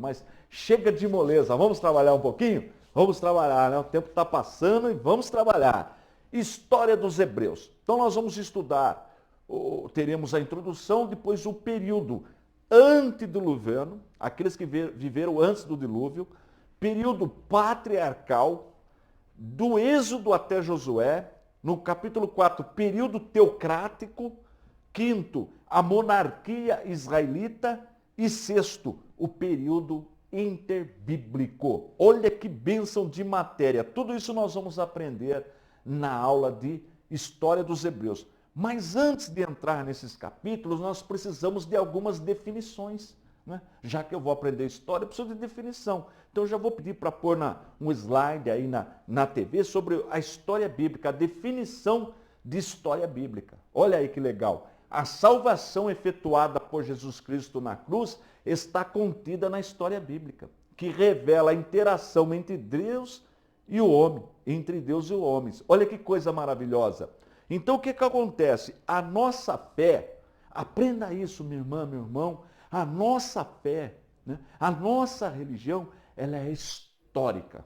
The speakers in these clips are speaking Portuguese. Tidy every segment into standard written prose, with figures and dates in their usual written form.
mas chega de moleza, vamos trabalhar um pouquinho? Vamos trabalhar, né? O tempo está passando e vamos trabalhar. História dos Hebreus. Então nós vamos estudar, teremos a introdução, depois o período antediluviano, aqueles que viveram antes do dilúvio, período patriarcal, do Êxodo até Josué, no capítulo 4, período teocrático, quinto, a monarquia israelita e sexto, o período interbíblico. Olha que bênção de matéria. Tudo isso nós vamos aprender na aula de História dos Hebreus. Mas antes de entrar nesses capítulos, nós precisamos de algumas definições. Né? Já que eu vou aprender história, eu preciso de definição. Então eu já vou pedir para pôr um slide aí na TV sobre a história bíblica, a definição de história bíblica. Olha aí que legal. A salvação efetuada por Jesus Cristo na cruz está contida na história bíblica, que revela a interação entre Deus e o homem, entre Deus e o homem. Olha que coisa maravilhosa. Então o que acontece? A nossa fé, aprenda isso, minha irmã, meu irmão, a nossa fé, né? A nossa religião, ela é histórica.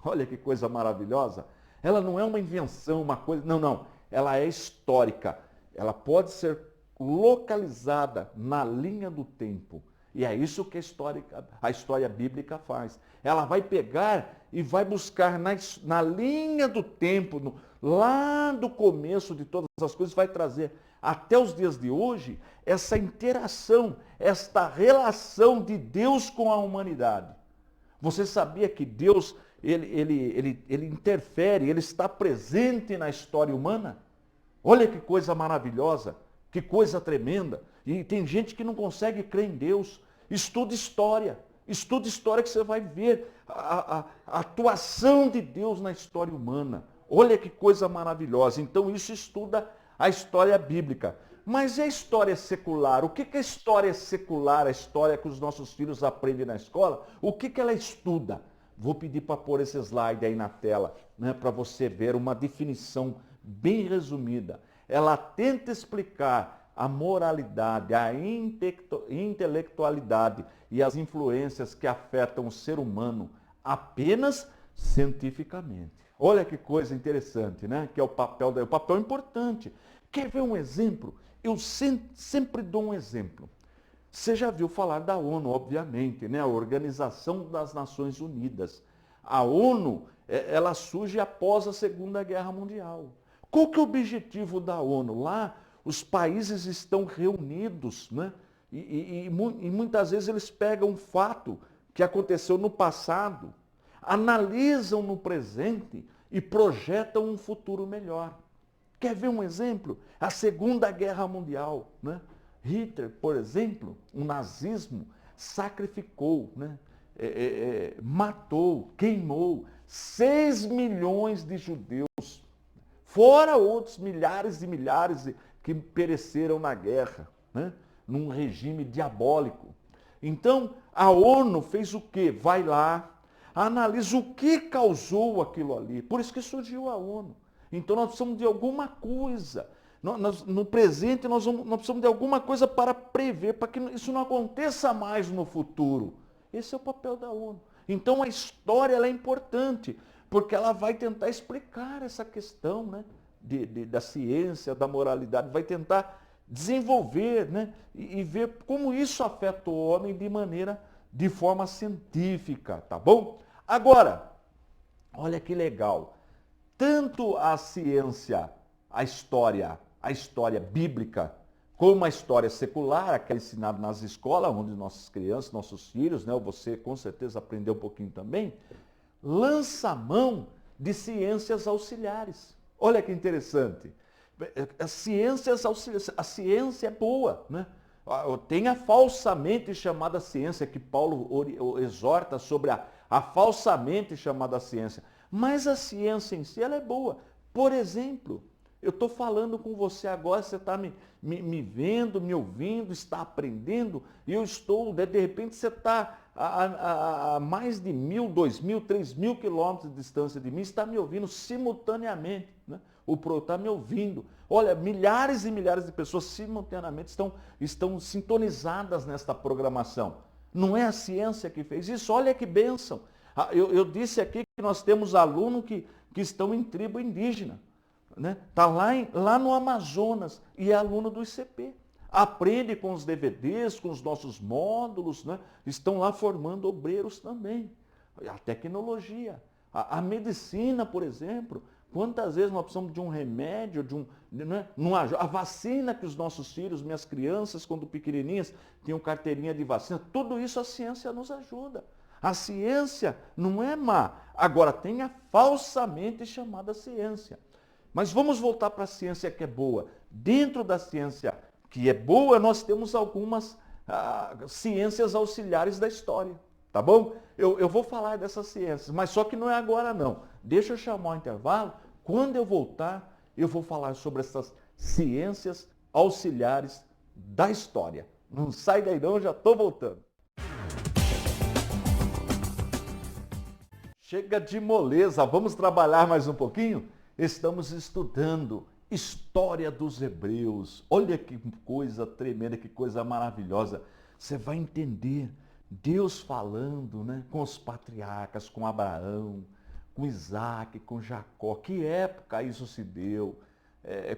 Olha que coisa maravilhosa. Ela não é uma invenção, uma coisa, não. Ela é histórica. Ela pode ser localizada na linha do tempo. E é isso que a história bíblica faz. Ela vai pegar e vai buscar na linha do tempo, lá do começo de todas as coisas, vai trazer até os dias de hoje essa interação, esta relação de Deus com a humanidade. Você sabia que Deus, ele interfere, ele está presente na história humana? Olha que coisa maravilhosa, que coisa tremenda. E tem gente que não consegue crer em Deus. Estuda história que você vai ver a atuação de Deus na história humana. Olha que coisa maravilhosa. Então isso estuda a história bíblica. Mas e a história secular? O que é a história secular, a história que os nossos filhos aprendem na escola? O que ela estuda? Vou pedir para pôr esse slide aí na tela, né, para você ver uma definição bem resumida. Ela tenta explicar a moralidade, a intelectualidade e as influências que afetam o ser humano apenas cientificamente. Olha que coisa interessante, né? Que é o papel importante. Quer ver um exemplo? Eu sempre dou um exemplo. Você já viu falar da ONU, obviamente, né? A Organização das Nações Unidas. A ONU, ela surge após a Segunda Guerra Mundial. Qual que é o objetivo da ONU? Lá, os países estão reunidos, né? E muitas vezes eles pegam um fato que aconteceu no passado, analisam no presente e projetam um futuro melhor. Quer ver um exemplo? A Segunda Guerra Mundial, né? Hitler, por exemplo, o nazismo, sacrificou, né? Matou, queimou 6 milhões de judeus, fora outros milhares e milhares que pereceram na guerra, né? Num regime diabólico. Então, a ONU fez o quê? Vai lá, analisa o que causou aquilo ali. Por isso que surgiu a ONU. Então, nós precisamos de alguma coisa. No presente, nós precisamos de alguma coisa para prever, para que isso não aconteça mais no futuro. Esse é o papel da ONU. Então, a história ela é importante, porque ela vai tentar explicar essa questão, né, da ciência, da moralidade, vai tentar desenvolver, né, e ver como isso afeta o homem de forma científica, tá bom? Agora, olha que legal. Tanto a ciência, a história bíblica, como a história secular, aquela ensinada nas escolas, onde nossas crianças, nossos filhos, né, você com certeza aprendeu um pouquinho também, lança mão de ciências auxiliares. Olha que interessante. A ciência é boa, né? Tem a falsamente chamada ciência, que Paulo exorta sobre a falsamente chamada ciência. Mas a ciência em si, ela é boa. Por exemplo, eu estou falando com você agora, você está me vendo, me ouvindo, está aprendendo, e eu estou, de repente você está a mais de 1.000, 2.000, 3.000 quilômetros de distância de mim, está me ouvindo simultaneamente, né? O Pro está me ouvindo. Olha, milhares e milhares de pessoas simultaneamente estão sintonizadas nesta programação. Não é a ciência que fez isso. Olha que bênção. Eu disse aqui que nós temos alunos que estão em tribo indígena. Né? Está lá no Amazonas e é aluno do ICP. Aprende com os DVDs, com os nossos módulos, né? Estão lá formando obreiros também. A tecnologia, a medicina, por exemplo. Quantas vezes nós precisamos de um remédio, né? A vacina que os nossos filhos, minhas crianças, quando pequenininhas, tinham carteirinha de vacina. Tudo isso a ciência nos ajuda. A ciência não é má. Agora, tem a falsamente chamada ciência. Mas vamos voltar para a ciência que é boa. Dentro da ciência que é boa, nós temos algumas ciências auxiliares da história. Tá bom? Eu vou falar dessas ciências, mas só que não é agora não. Deixa eu chamar o intervalo. Quando eu voltar, eu vou falar sobre essas ciências auxiliares da história. Não sai daí não, eu já estou voltando. Chega de moleza, vamos trabalhar mais um pouquinho? Estamos estudando História dos Hebreus. Olha que coisa tremenda, que coisa maravilhosa. Você vai entender Deus falando, né, com os patriarcas, com Abraão, com Isaac, com Jacó. Que época isso se deu?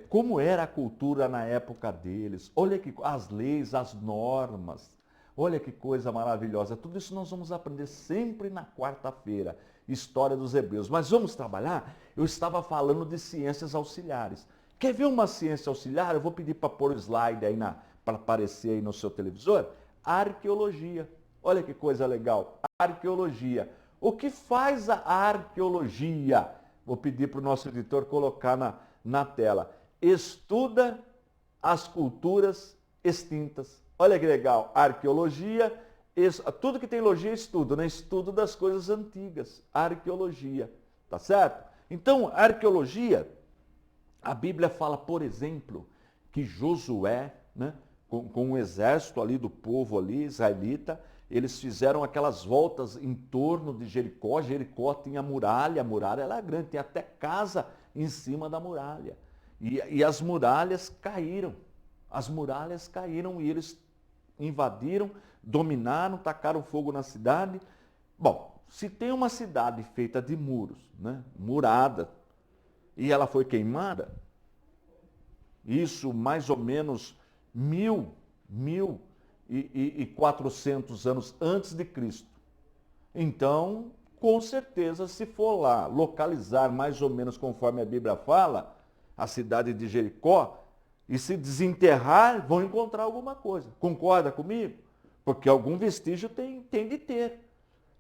Como era a cultura na época deles? Olha que as leis, as normas. Olha que coisa maravilhosa. Tudo isso nós vamos aprender sempre na quarta-feira. História dos Hebreus. Mas vamos trabalhar? Eu estava falando de ciências auxiliares. Quer ver uma ciência auxiliar? Eu vou pedir para pôr o slide aí para aparecer aí no seu televisor. Arqueologia. Olha que coisa legal. Arqueologia. O que faz a arqueologia? Vou pedir para o nosso editor colocar na tela. Estuda as culturas extintas. Olha que legal. Arqueologia. Tudo que tem logia é estudo, né? Estudo das coisas antigas. Arqueologia. Tá certo? Então, arqueologia, a Bíblia fala, por exemplo, que Josué, né, com o exército ali do povo ali, israelita, eles fizeram aquelas voltas em torno de Jericó. Jericó tinha muralha, a muralha era grande, tinha até casa em cima da muralha. E as muralhas caíram. As muralhas caíram e eles invadiram, dominaram, tacaram fogo na cidade. Bom, se tem uma cidade feita de muros, né, murada, e ela foi queimada, isso mais ou menos 1400 anos antes de Cristo. Então, com certeza, se for lá localizar mais ou menos conforme a Bíblia fala, a cidade de Jericó, e se desenterrar, vão encontrar alguma coisa. Concorda comigo? Porque algum vestígio tem de ter.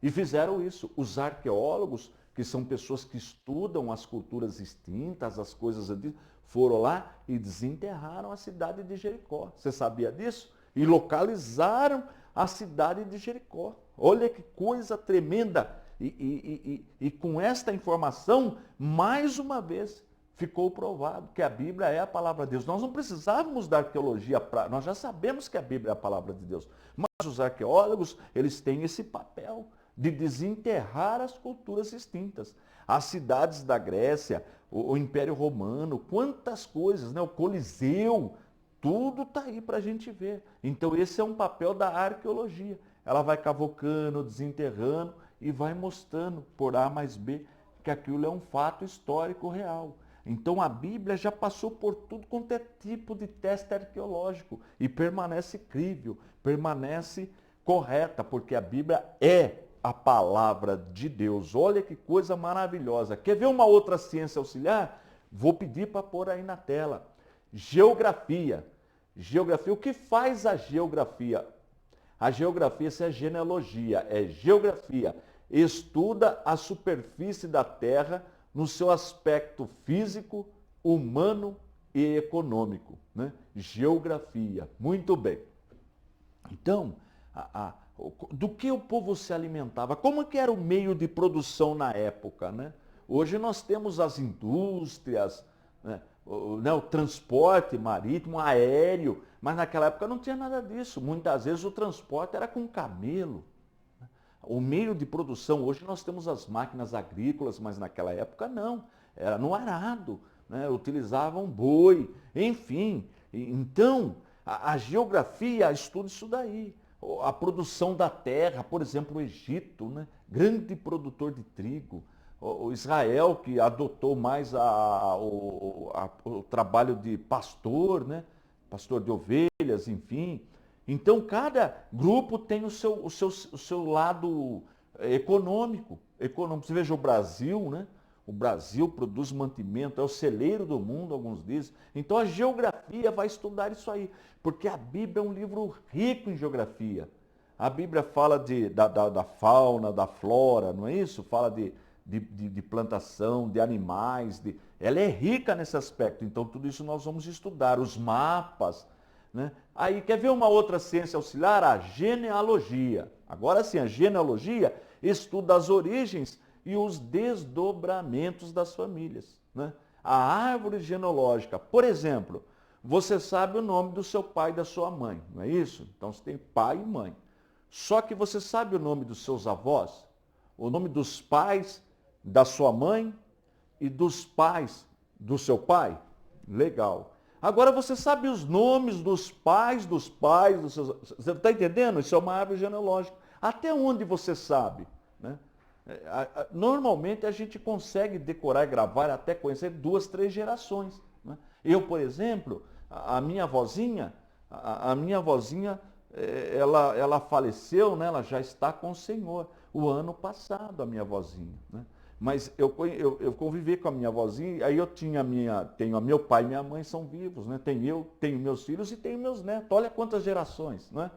E fizeram isso. Os arqueólogos, que são pessoas que estudam as culturas extintas, as coisas antigas, foram lá e desenterraram a cidade de Jericó. Você sabia disso? E localizaram a cidade de Jericó. Olha que coisa tremenda. E com esta informação, mais uma vez, ficou provado que a Bíblia é a palavra de Deus. Nós não precisávamos da arqueologia, nós já sabemos que a Bíblia é a palavra de Deus. Mas os arqueólogos, eles têm esse papel de desenterrar as culturas extintas. As cidades da Grécia, o Império Romano, quantas coisas, né? O Coliseu, tudo está aí para a gente ver. Então esse é um papel da arqueologia. Ela vai cavocando, desenterrando e vai mostrando por A mais B que aquilo é um fato histórico real. Então a Bíblia já passou por tudo quanto é tipo de teste arqueológico e permanece crível, permanece correta, porque a Bíblia é a palavra de Deus. Olha que coisa maravilhosa. Quer ver uma outra ciência auxiliar? Vou pedir para pôr aí na tela. Geografia. Geografia. O que faz a geografia? A geografia, essa é genealogia, é geografia. Estuda a superfície da Terra no seu aspecto físico, humano e econômico. Né? Geografia. Muito bem. Então, do que o povo se alimentava? Como que era o meio de produção na época? Né? Hoje nós temos as indústrias, né? O transporte marítimo, aéreo, mas naquela época não tinha nada disso. Muitas vezes o transporte era com camelo. O meio de produção, hoje nós temos as máquinas agrícolas, mas naquela época não, era no arado, né? Utilizavam boi, enfim. Então, a geografia estuda isso daí. a produção da terra, por exemplo, o Egito, né? Grande produtor de trigo, o Israel, que adotou mais o trabalho de pastor, né? Pastor de ovelhas, enfim. Então, cada grupo tem o seu lado econômico. Você veja o Brasil, né? O Brasil produz mantimento, é o celeiro do mundo, alguns dizem. Então, a geografia vai estudar isso aí, porque a Bíblia é um livro rico em geografia. A Bíblia fala da fauna, da flora, não é isso? Fala de plantação, de animais. Ela é rica nesse aspecto. Então, tudo isso nós vamos estudar. Os mapas, né? Aí, quer ver uma outra ciência auxiliar? A genealogia. Agora sim, a genealogia estuda as origens e os desdobramentos das famílias, né? A árvore genealógica, por exemplo, você sabe o nome do seu pai e da sua mãe, não é isso? Então você tem pai e mãe. Só que você sabe o nome dos seus avós? O nome dos pais da sua mãe e dos pais do seu pai? Legal. Agora você sabe os nomes dos pais dos seus... Você está entendendo? Isso é uma árvore genealógica. Até onde você sabe, né? Normalmente a gente consegue decorar e gravar, até conhecer 2, 3 gerações, né? Eu, por exemplo, a minha avózinha, ela faleceu, né? Ela já está com o Senhor. O ano passado, a minha avózinha, né? Mas eu convivi com a minha avózinha, aí eu tenho meu pai e minha mãe são vivos, né? Tenho meus filhos e tenho meus netos. Olha quantas gerações, né?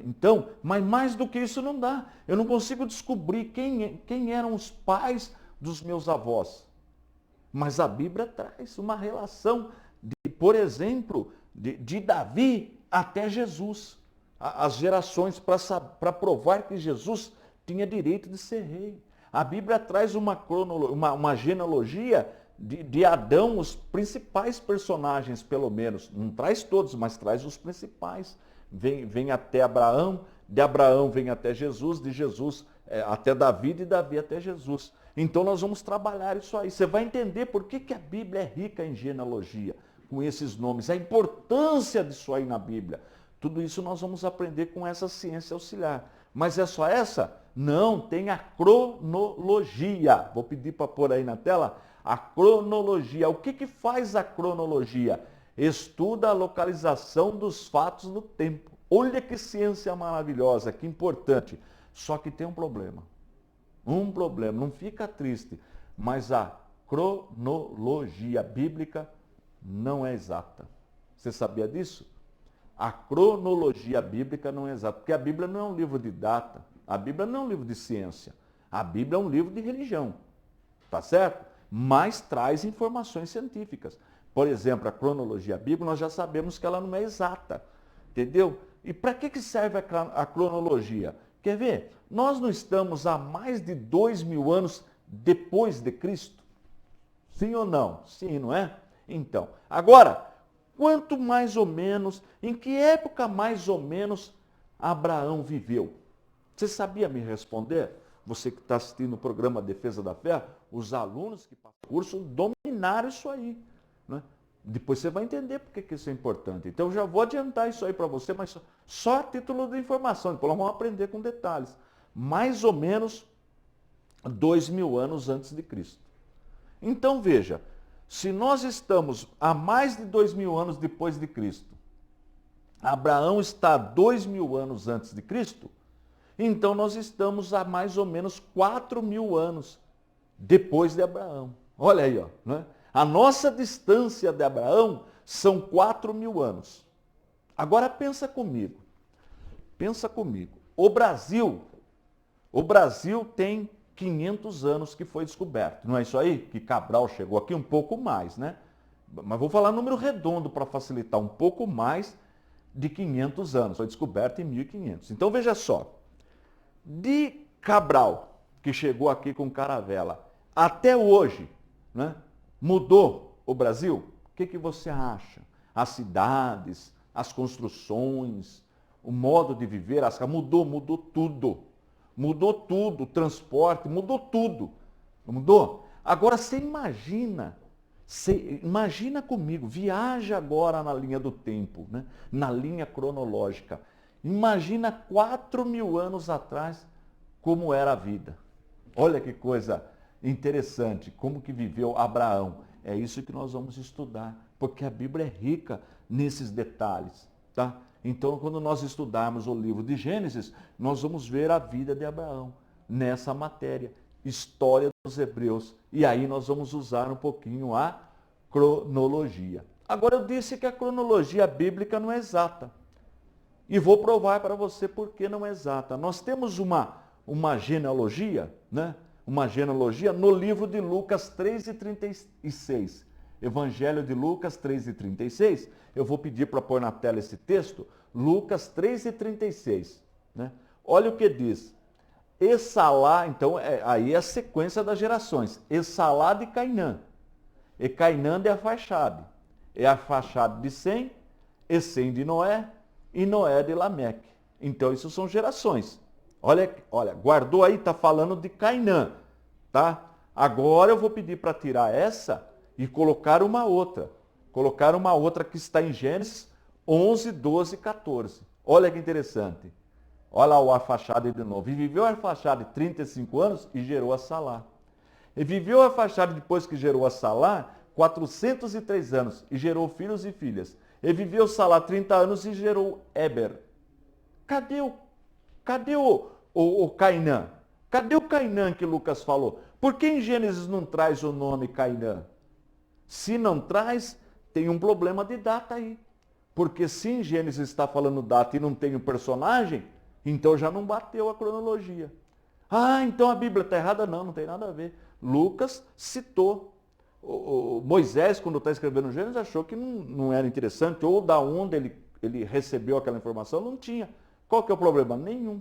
Então, mas mais do que isso não dá. Eu não consigo descobrir quem eram os pais dos meus avós. Mas a Bíblia traz uma relação, por exemplo, de Davi até Jesus. As gerações para provar que Jesus tinha direito de ser rei. A Bíblia traz uma genealogia de Adão, os principais personagens, pelo menos. Não traz todos, mas traz os principais. Vem até Abraão, de Abraão vem até Jesus, de Jesus até Davi, de Davi até Jesus. Então nós vamos trabalhar isso aí. Você vai entender por que a Bíblia é rica em genealogia, com esses nomes, a importância disso aí na Bíblia. Tudo isso nós vamos aprender com essa ciência auxiliar. Mas é só essa? Não, tem a cronologia. Vou pedir para pôr aí na tela a cronologia. O que faz a cronologia? Estuda a localização dos fatos no tempo. Olha que ciência maravilhosa, que importante. Só que tem um problema. Não fica triste. Mas a cronologia bíblica não é exata. Você sabia disso? A cronologia bíblica não é exata, porque a Bíblia não é um livro de data, a Bíblia não é um livro de ciência, a Bíblia é um livro de religião, tá certo? Mas traz informações científicas. Por exemplo, a cronologia bíblica, nós já sabemos que ela não é exata, entendeu? E para que serve a cronologia? Quer ver? Nós não estamos há mais de 2000 anos depois de Cristo? Sim ou não? Sim, não é? Então, agora, quanto mais ou menos, em que época mais ou menos Abraão viveu? Você sabia me responder? Você que está assistindo o programa Defesa da Fé, os alunos que passam o curso dominaram isso aí, né? Depois você vai entender por que isso é importante. Então eu já vou adiantar isso aí para você, mas só a título de informação, depois nós vamos aprender com detalhes. Mais ou menos 2000 anos antes de Cristo. Então veja, se nós estamos há mais de 2000 anos depois de Cristo, Abraão está 2000 anos antes de Cristo, então nós estamos há mais ou menos 4000 anos depois de Abraão. Olha aí, ó, né? A nossa distância de Abraão são 4000 anos. Agora pensa comigo. O Brasil tem 500 anos que foi descoberto. Não é isso aí? Que Cabral chegou aqui um pouco mais, né? Mas vou falar número redondo para facilitar, um pouco mais de 500 anos. Foi descoberto em 1500. Então veja só. De Cabral, que chegou aqui com caravela, até hoje, né? Mudou o Brasil? O que você acha? As cidades, as construções, o modo de viver, mudou tudo. Mudou tudo, o transporte, mudou tudo. Não mudou? Agora você imagina comigo, viaja agora na linha do tempo, né? Na linha cronológica. Imagina 4.000 anos atrás como era a vida. Olha que coisa interessante, como que viveu Abraão. É isso que nós vamos estudar, porque a Bíblia é rica nesses detalhes, tá? Então, quando nós estudarmos o livro de Gênesis, nós vamos ver a vida de Abraão nessa matéria, história dos hebreus. E aí nós vamos usar um pouquinho a cronologia. Agora, eu disse que a cronologia bíblica não é exata. E vou provar para você por que não é exata. Nós temos uma genealogia, né? Uma genealogia no livro de Lucas 3:36. Evangelho de Lucas 3:36. Eu vou pedir para pôr na tela esse texto. Lucas 3:36. Né? Olha o que diz. Essalá, então, aí é a sequência das gerações. Essalá de Cainã. E Cainã de Arfaxade. E Arfaxade de Sem. E Sem de Noé. E Noé de Lameque. Então, isso são gerações. Olha, guardou aí, está falando de Cainã, tá? Agora eu vou pedir para tirar essa e colocar uma outra. Colocar uma outra que está em Gênesis 11, 12, 14. Olha que interessante. Olha lá o Arfaxade de novo. E viveu Arfaxade 35 anos e gerou a Salá. E viveu Arfaxade depois que gerou a Salá 403 anos e gerou filhos e filhas. E viveu Salá 30 anos e gerou Éber. Cadê o Cainã? Cadê o Cainã que Lucas falou? Por que em Gênesis não traz o nome Cainã? Se não traz, tem um problema de data aí. Porque se em Gênesis está falando data e não tem o personagem, então já não bateu a cronologia. Ah, então a Bíblia está errada? Não, não tem nada a ver. Lucas citou. O Moisés, quando está escrevendo Gênesis, achou que não era interessante, ou da onde ele recebeu aquela informação, não tinha. Qual que é o problema? Nenhum.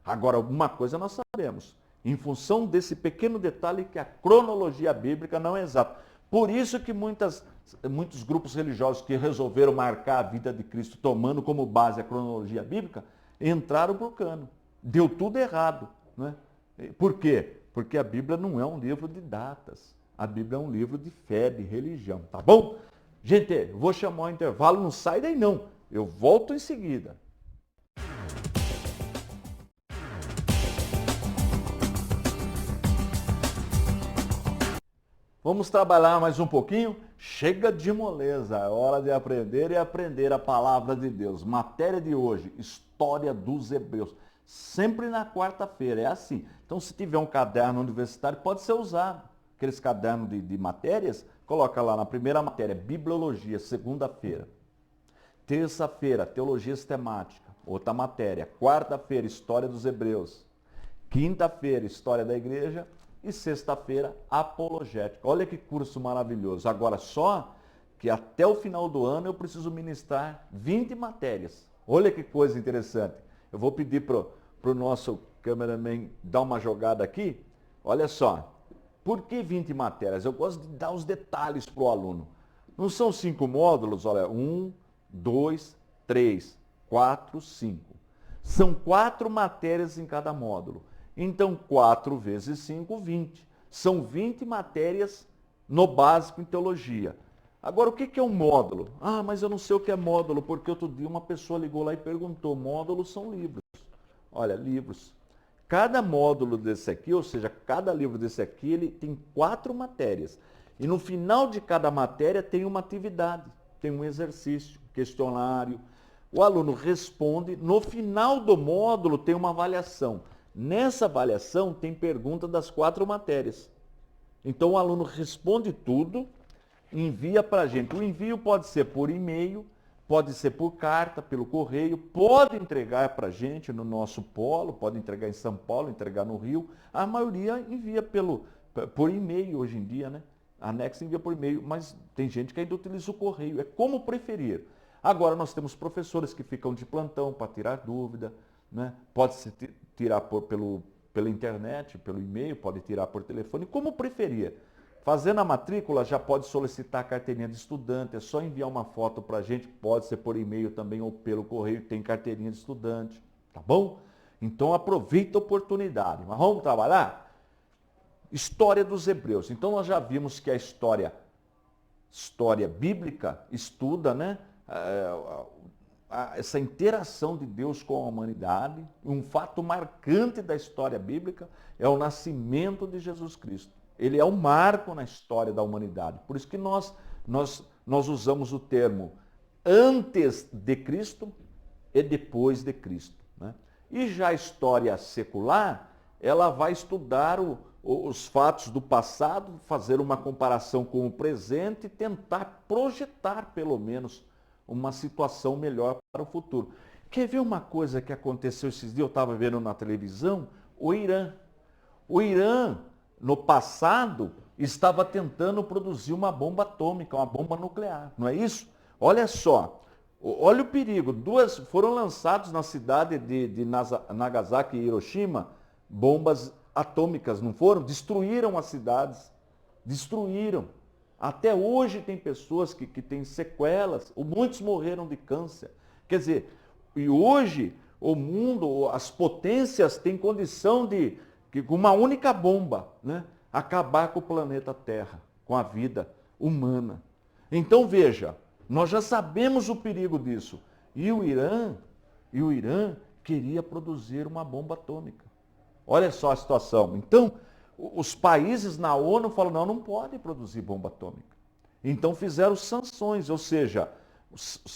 Agora, uma coisa nós sabemos, em função desse pequeno detalhe que a cronologia bíblica não é exata. Por isso que muitos grupos religiosos que resolveram marcar a vida de Cristo tomando como base a cronologia bíblica, entraram pro cano. Deu tudo errado. Né? Por quê? Porque a Bíblia não é um livro de datas. A Bíblia é um livro de fé, de religião. Tá bom? Gente, eu vou chamar o intervalo, não sai daí não. Eu volto em seguida. Vamos trabalhar mais um pouquinho? Chega de moleza, é hora de aprender e aprender a palavra de Deus. Matéria de hoje, história dos hebreus. Sempre na quarta-feira, é assim. Então, se tiver um caderno universitário, pode ser usado. Aqueles cadernos de matérias, coloca lá na primeira matéria, bibliologia, segunda-feira. Terça-feira, teologia sistemática, outra matéria. Quarta-feira, história dos hebreus. Quinta-feira, história da igreja. E sexta-feira, apologética. Olha que curso maravilhoso. Agora só que até o final do ano eu preciso ministrar 20 matérias. Olha que coisa interessante. Eu vou pedir para o nosso cameraman dar uma jogada aqui. Olha só. Por que 20 matérias? Eu gosto de dar os detalhes para o aluno. Não são 5 módulos? Olha, 1, 2, 3, 4, 5. São 4 matérias em cada módulo. Então, 4 vezes 5, 20. São 20 matérias no básico em teologia. Agora, o que é um módulo? Ah, mas eu não sei o que é módulo, porque outro dia uma pessoa ligou lá e perguntou. Módulos são livros. Olha, livros. Cada módulo desse aqui, ou seja, cada livro desse aqui, ele tem 4 matérias. E no final de cada matéria tem uma atividade, tem um exercício, questionário. O aluno responde, no final do módulo tem uma avaliação. Nessa avaliação tem pergunta das 4 matérias. Então o aluno responde tudo, envia para a gente. O envio pode ser por e-mail, pode ser por carta, pelo correio, pode entregar para a gente no nosso polo, pode entregar em São Paulo, entregar no Rio. A maioria envia por e-mail hoje em dia, né? A Anex envia por e-mail, mas tem gente que ainda utiliza o correio. É como preferir. Agora nós temos professores que ficam de plantão para tirar dúvida, né? Pode-se tirar pela internet, pelo e-mail, pode tirar por telefone, como preferir. Fazendo a matrícula, já pode solicitar a carteirinha de estudante, é só enviar uma foto para a gente, pode ser por e-mail também ou pelo correio, tem carteirinha de estudante, tá bom? Então aproveita a oportunidade. Mas vamos trabalhar? História dos hebreus. Então nós já vimos que a história bíblica estuda, né, essa interação de Deus com a humanidade. Um fato marcante da história bíblica é o nascimento de Jesus Cristo. Ele é um marco na história da humanidade. Por isso que nós usamos o termo antes de Cristo e depois de Cristo, né? E já a história secular, ela vai estudar os fatos do passado, fazer uma comparação com o presente e tentar projetar, pelo menos, uma situação melhor para o futuro. Quer ver uma coisa que aconteceu esses dias? Eu estava vendo na televisão, o Irã. O Irã, no passado, estava tentando produzir uma bomba atômica, uma bomba nuclear, não é isso? Olha só, olha o perigo. Foram lançados na cidade de Nagasaki e Hiroshima bombas atômicas, não foram? Destruíram as cidades, destruíram. Até hoje tem pessoas que têm sequelas, muitos morreram de câncer. Quer dizer, e hoje o mundo, as potências têm condição de, com uma única bomba, né, acabar com o planeta Terra, com a vida humana. Então veja, nós já sabemos o perigo disso. E o Irã queria produzir uma bomba atômica. Olha só a situação. Então, os países na ONU falam, não pode produzir bomba atômica. Então fizeram sanções, ou seja,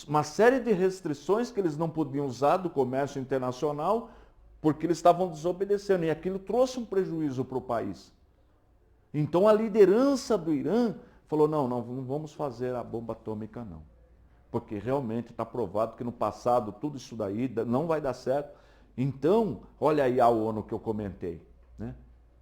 uma série de restrições que eles não podiam usar do comércio internacional porque eles estavam desobedecendo. E aquilo trouxe um prejuízo para o país. Então a liderança do Irã falou, não vamos fazer a bomba atômica não. Porque realmente está provado que no passado tudo isso daí não vai dar certo. Então, olha aí a ONU que eu comentei, né?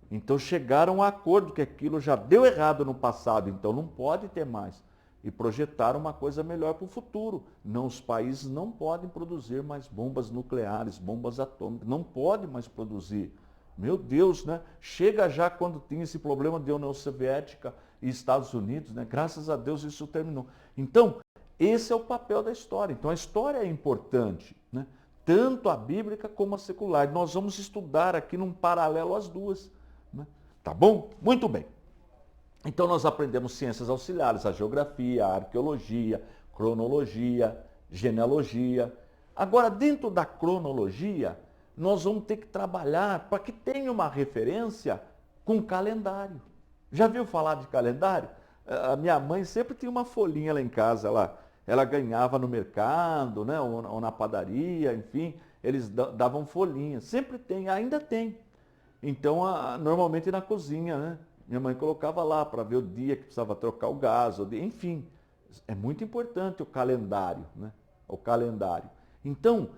Então chegaram a acordo que aquilo já deu errado no passado, então não pode ter mais. E projetaram uma coisa melhor para o futuro. Não, os países não podem produzir mais bombas nucleares, bombas atômicas, não podem mais produzir. Meu Deus, né? Chega já quando tinha esse problema de União Soviética e Estados Unidos, né? Graças a Deus isso terminou. Então, esse é o papel da história. Então a história é importante, né? Tanto a bíblica como a secular. Nós vamos estudar aqui num paralelo as duas, né? Tá bom? Muito bem. Então nós aprendemos ciências auxiliares, a geografia, a arqueologia, cronologia, genealogia. Agora, dentro da cronologia, nós vamos ter que trabalhar para que tenha uma referência com calendário. Já viu falar de calendário? A minha mãe sempre tinha uma folhinha lá em casa, ela ganhava no mercado, né, ou na padaria, enfim, eles davam folhinhas. Sempre tem, ainda tem. Então, normalmente na cozinha, né? Minha mãe colocava lá para ver o dia que precisava trocar o gás, enfim. É muito importante o calendário, né? O calendário. Então,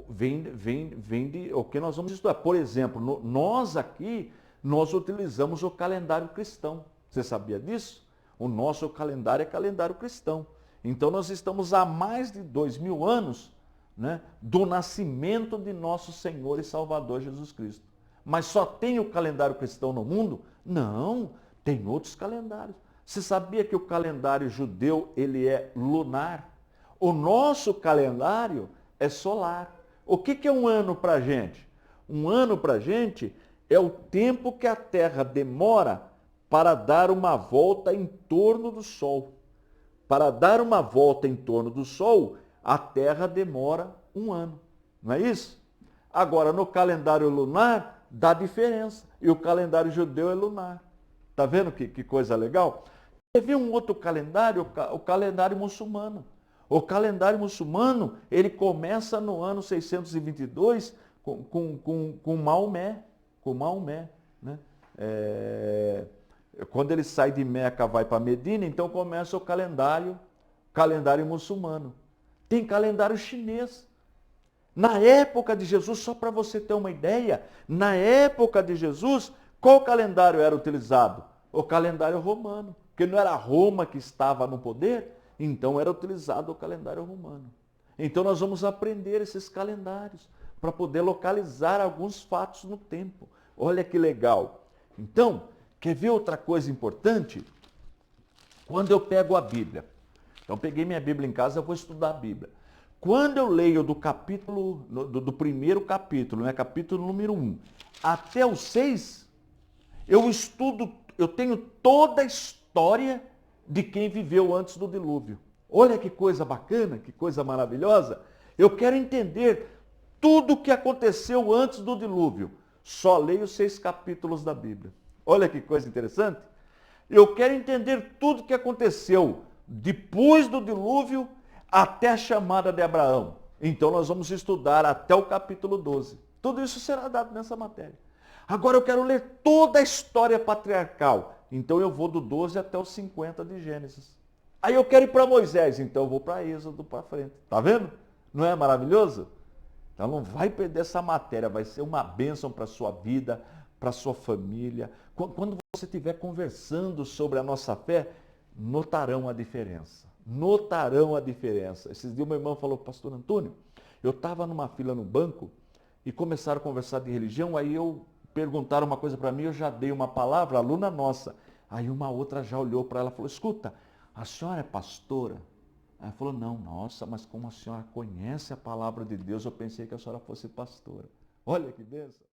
vem de o que nós vamos estudar. Por exemplo, nós aqui, nós utilizamos o calendário cristão. Você sabia disso? O nosso calendário é calendário cristão. Então, nós estamos há mais de 2000 anos, né, do nascimento de nosso Senhor e Salvador Jesus Cristo. Mas só tem o calendário cristão no mundo? Não, tem outros calendários. Você sabia que o calendário judeu, ele é lunar? O nosso calendário é solar. O que é um ano para a gente? Um ano para a gente é o tempo que a Terra demora para dar uma volta em torno do Sol. Para dar uma volta em torno do Sol, a Terra demora um ano. Não é isso? Agora, no calendário lunar, dá diferença. E o calendário judeu é lunar. Está vendo que coisa legal? Teve um outro calendário, o calendário muçulmano. O calendário muçulmano, ele começa no ano 622 com Maomé. Com Maomé, né? Quando ele sai de Meca, vai para Medina, então começa o calendário muçulmano. Tem calendário chinês. Na época de Jesus, só para você ter uma ideia, na época de Jesus, qual calendário era utilizado? O calendário romano. Porque não era Roma que estava no poder, então era utilizado o calendário romano. Então nós vamos aprender esses calendários para poder localizar alguns fatos no tempo. Olha que legal. Então, quer ver outra coisa importante? Quando eu pego a Bíblia, então peguei minha Bíblia em casa, eu vou estudar a Bíblia. Quando eu leio do primeiro capítulo, né, capítulo número 1, até o 6, eu tenho toda a história de quem viveu antes do dilúvio. Olha que coisa bacana, que coisa maravilhosa. Eu quero entender tudo o que aconteceu antes do dilúvio. Só leio os 6 capítulos da Bíblia. Olha que coisa interessante. Eu quero entender tudo o que aconteceu depois do dilúvio até a chamada de Abraão. Então nós vamos estudar até o capítulo 12. Tudo isso será dado nessa matéria. Agora eu quero ler toda a história patriarcal. Então eu vou do 12 até os 50 de Gênesis. Aí eu quero ir para Moisés, então eu vou para Êxodo para frente. Tá vendo? Não é maravilhoso? Então não vai perder essa matéria, vai ser uma bênção para a sua vida, para a sua família. Quando você estiver conversando sobre a nossa fé, notarão a diferença. Notarão a diferença. Esses dias meu irmão falou, pastor Antônio, eu estava numa fila no banco e começaram a conversar de religião, aí perguntaram uma coisa para mim, eu já dei uma palavra, aluna nossa. Aí uma outra já olhou para ela e falou, escuta, a senhora é pastora? Aí ela falou, não, nossa, mas como a senhora conhece a palavra de Deus, eu pensei que a senhora fosse pastora. Olha que bênção.